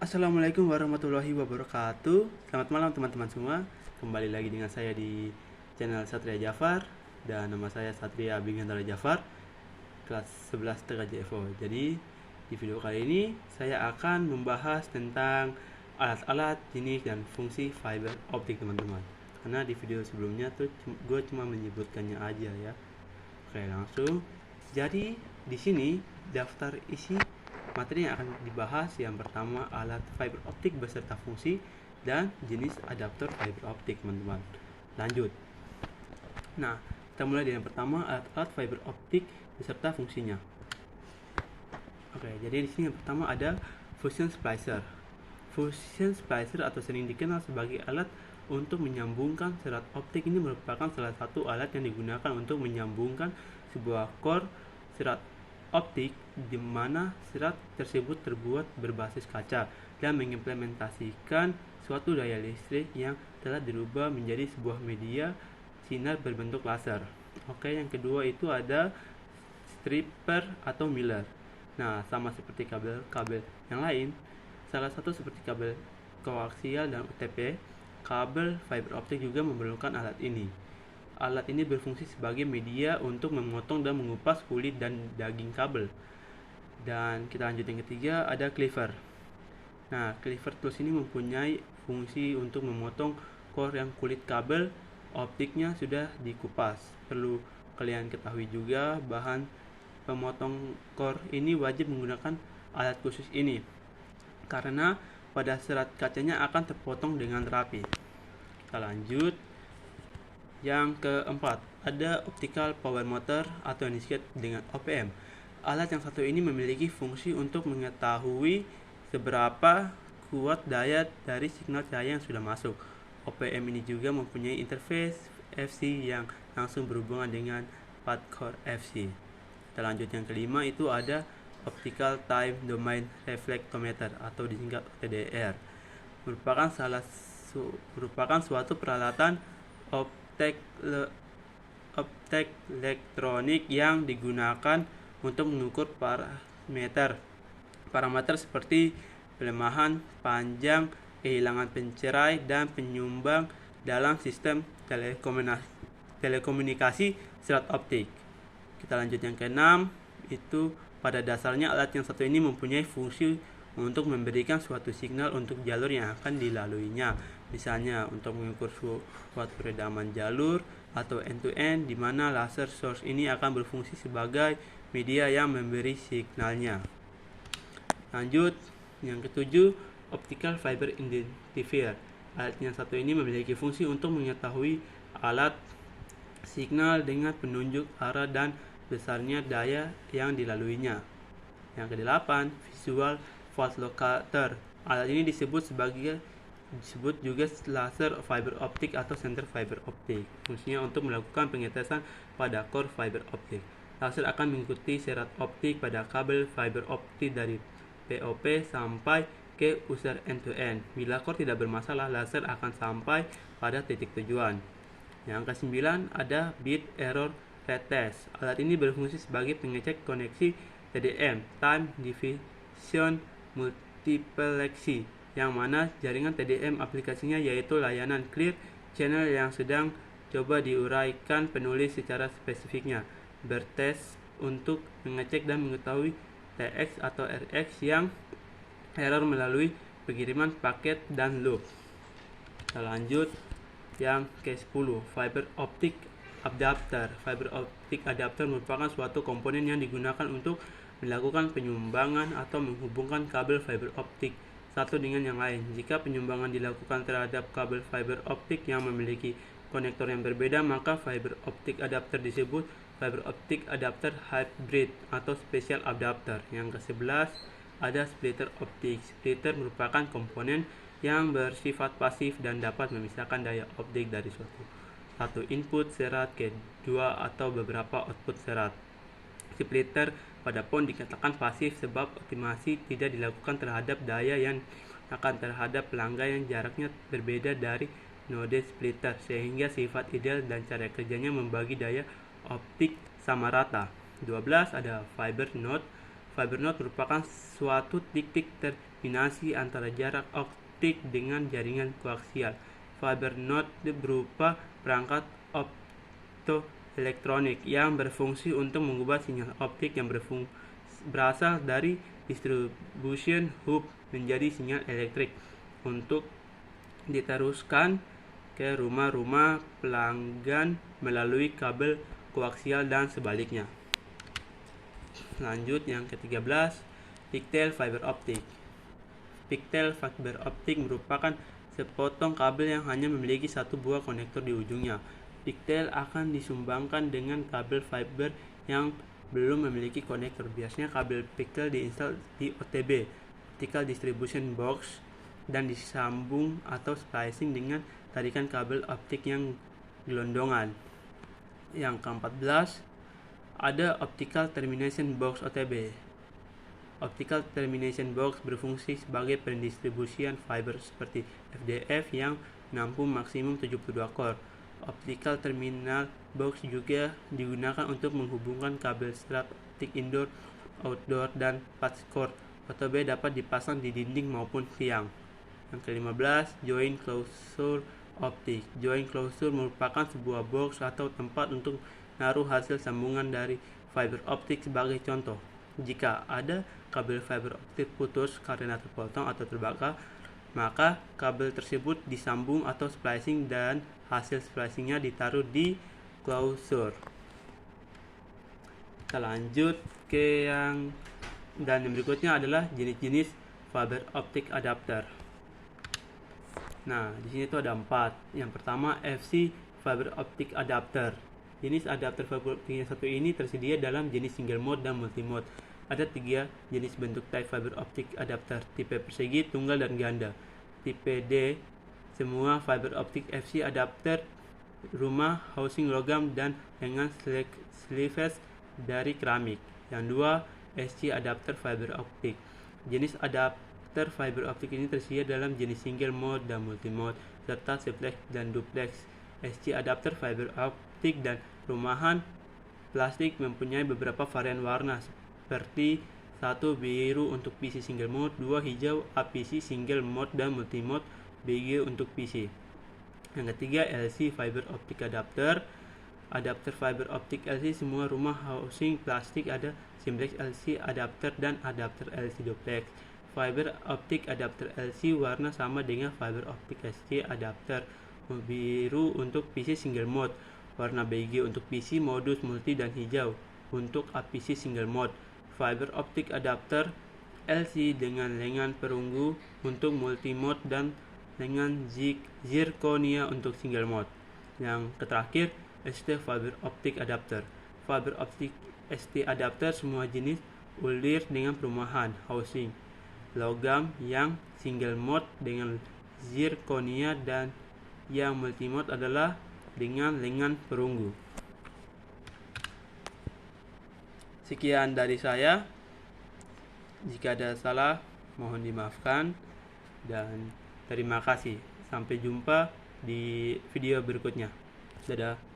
Assalamualaikum warahmatullahi wabarakatuh. Selamat malam teman-teman semua. Kembali lagi dengan saya di channel Satria Jafar. Dan nama saya Satria Bingantara Jafar, kelas 11 TK JFO. Jadi di video kali ini saya akan membahas tentang alat-alat, jenis, dan fungsi fiber optik teman-teman. Karena di video sebelumnya tuh gue cuma menyebutkannya aja ya. Oke, langsung. Jadi di sini daftar isi materi yang akan dibahas. Yang pertama, alat fiber optik beserta fungsi dan jenis adaptor fiber optik, teman-teman. Lanjut. Nah, kita mulai dengan yang pertama, alat-alat fiber optik beserta fungsinya. Oke, jadi di sini yang pertama ada fusion splicer. Fusion splicer atau sering dikenal sebagai alat untuk menyambungkan serat optik ini merupakan salah satu alat yang digunakan untuk menyambungkan sebuah core serat optik di mana serat tersebut terbuat berbasis kaca dan mengimplementasikan suatu daya listrik yang telah dirubah menjadi sebuah media sinar berbentuk laser. Oke, yang kedua itu ada stripper atau miller. Nah, sama seperti kabel-kabel yang lain, salah satu seperti kabel koaksial dan UTP, kabel fiber optik juga memerlukan alat ini. Alat ini berfungsi sebagai media untuk memotong dan mengupas kulit dan daging kabel. Dan kita lanjut yang ketiga, ada cleaver. Nah, cleaver tools ini mempunyai fungsi untuk memotong core yang kulit kabel optiknya sudah dikupas. Perlu kalian ketahui juga, bahan pemotong core ini wajib menggunakan alat khusus ini karena pada serat kacanya akan terpotong dengan rapi. Kita lanjut. Yang keempat, ada optical power motor atau yang disingkat dengan OPM. Alat yang satu ini memiliki fungsi untuk mengetahui seberapa kuat daya dari signal cahaya yang sudah masuk. OPM ini juga mempunyai interface FC yang langsung berhubungan dengan part core FC. Kita lanjut yang kelima, itu ada optical time domain reflectometer atau disingkat OTDR. Merupakan suatu peralatan optik elektronik yang digunakan untuk mengukur parameter seperti pelemahan, panjang, kehilangan pencerai, dan penyumbang dalam sistem telekomunikasi serat optik. Kita lanjut yang keenam, itu pada dasarnya alat yang satu ini mempunyai fungsi untuk memberikan suatu signal untuk jalur yang akan dilaluinya. Misalnya untuk mengukur suatu peredaman jalur atau end-to-end, di mana laser source ini akan berfungsi sebagai media yang memberi signalnya. Lanjut, yang ketujuh, optical fiber identifier. Alat yang satu ini memiliki fungsi untuk mengetahui alat signal dengan penunjuk arah dan besarnya daya yang dilaluinya. Yang kedelapan, visual fault locator. Alat ini disebut juga laser fiber optik atau center fiber optik. Fungsinya untuk melakukan pengetesan pada core fiber optik. Laser akan mengikuti serat optik pada kabel fiber optik dari POP sampai ke user end-to-end. Bila core tidak bermasalah, laser akan sampai pada titik tujuan. Yang ke-9 ada bit error retest. Alat ini berfungsi sebagai pengecek koneksi TDM, time division multiplexing, yang mana jaringan TDM aplikasinya yaitu layanan clear channel yang sedang coba diuraikan penulis secara spesifiknya. Bertes untuk mengecek dan mengetahui TX atau RX yang error melalui pengiriman paket dan loop. Kita lanjut yang ke-10, fiber optic adapter. Fiber optic adapter merupakan suatu komponen yang digunakan untuk melakukan penyumbangan atau menghubungkan kabel fiber optik satu dengan yang lain. Jika penyumbangan dilakukan terhadap kabel fiber optik yang memiliki konektor yang berbeda, maka fiber optic adapter disebut fiber optic adapter hybrid atau special adapter. Yang ke-11 ada splitter optik. Splitter merupakan komponen yang bersifat pasif dan dapat memisahkan daya optik dari satu input serat ke dua atau beberapa output serat. Splitter pada PON dikatakan pasif sebab optimasi tidak dilakukan terhadap daya yang akan terhadap pelanggan yang jaraknya berbeda dari node splitter, sehingga sifat ideal dan cara kerjanya membagi daya optik sama rata. 12 ada fiber node. Fiber node merupakan suatu titik terminasi antara jarak optik dengan jaringan koaksial. Fiber node berupa perangkat optoelektronik yang berfungsi untuk mengubah sinyal optik yang berasal dari distribution hub menjadi sinyal elektrik untuk diteruskan ke rumah-rumah pelanggan melalui kabel koaksial dan sebaliknya. Lanjut yang ke-13, pigtail fiber optic. Pigtail fiber optic merupakan sepotong kabel yang hanya memiliki satu buah konektor di ujungnya. Pigtail akan disumbangkan dengan kabel fiber yang belum memiliki konektor. Biasanya kabel pigtail diinstal di OTB, Optical Distribution Box, dan disambung atau splicing dengan tarikan kabel optik yang gelondongan. Yang ke-14, ada Optical Termination Box OTB. Optical Termination Box berfungsi sebagai pendistribusian fiber seperti FDF yang menampung maksimum 72 core. Optical Terminal Box juga digunakan untuk menghubungkan kabel strap optik indoor, outdoor, dan patch cord. OTB dapat dipasang di dinding maupun tiang. Yang ke-15, joint closure optik. Joint closure merupakan sebuah box atau tempat untuk naruh hasil sambungan dari fiber optik. Sebagai contoh, jika ada kabel fiber optik putus karena terpotong atau terbakar, maka kabel tersebut disambung atau splicing dan hasil splicingnya ditaruh di closure. Kita lanjut ke yang berikutnya adalah jenis-jenis fiber optic adapter. Nah, di sini tuh ada 4. Yang pertama, FC fiber optic adapter. Jenis adapter fiber optik yang satu ini tersedia dalam jenis single mode dan multi mode. Ada 3 jenis bentuk type fiber optic adapter, tipe persegi, tunggal, dan ganda. Tipe D, semua fiber optic FC adapter rumah housing logam dan dengan sleeves dari keramik. Yang 2, SC adapter fiber optic. Jenis adapter fiber optik ini tersedia dalam jenis single mode dan multi mode, serta triplex dan duplex. SC adapter fiber optik dan rumahan plastik mempunyai beberapa varian warna seperti 1. Biru untuk PC single mode, 2. Hijau APC single mode dan multi mode, BG untuk PC. Yang ketiga, LC fiber optic adapter. Adapter fiber optic LC semua rumah housing plastik ada simplex LC adapter dan adapter LC duplex. Fiber optic adapter LC warna sama dengan fiber optic SC adapter. Biru untuk PC single mode, warna BG untuk PC modus multi, dan hijau untuk APC single mode. Fiber optic adapter LC dengan lengan perunggu untuk multi mode dan lengan zirconia untuk single mode. Yang terakhir, ST fiber optic adapter. Fiber optic ST adapter semua jenis ulir dengan perumahan housing logam yang single mode dengan zirconia, dan yang multi mode adalah dengan lengan perunggu. Sekian dari saya. Jika ada salah, mohon dimaafkan, dan terima kasih. Sampai jumpa di video berikutnya. Dadah.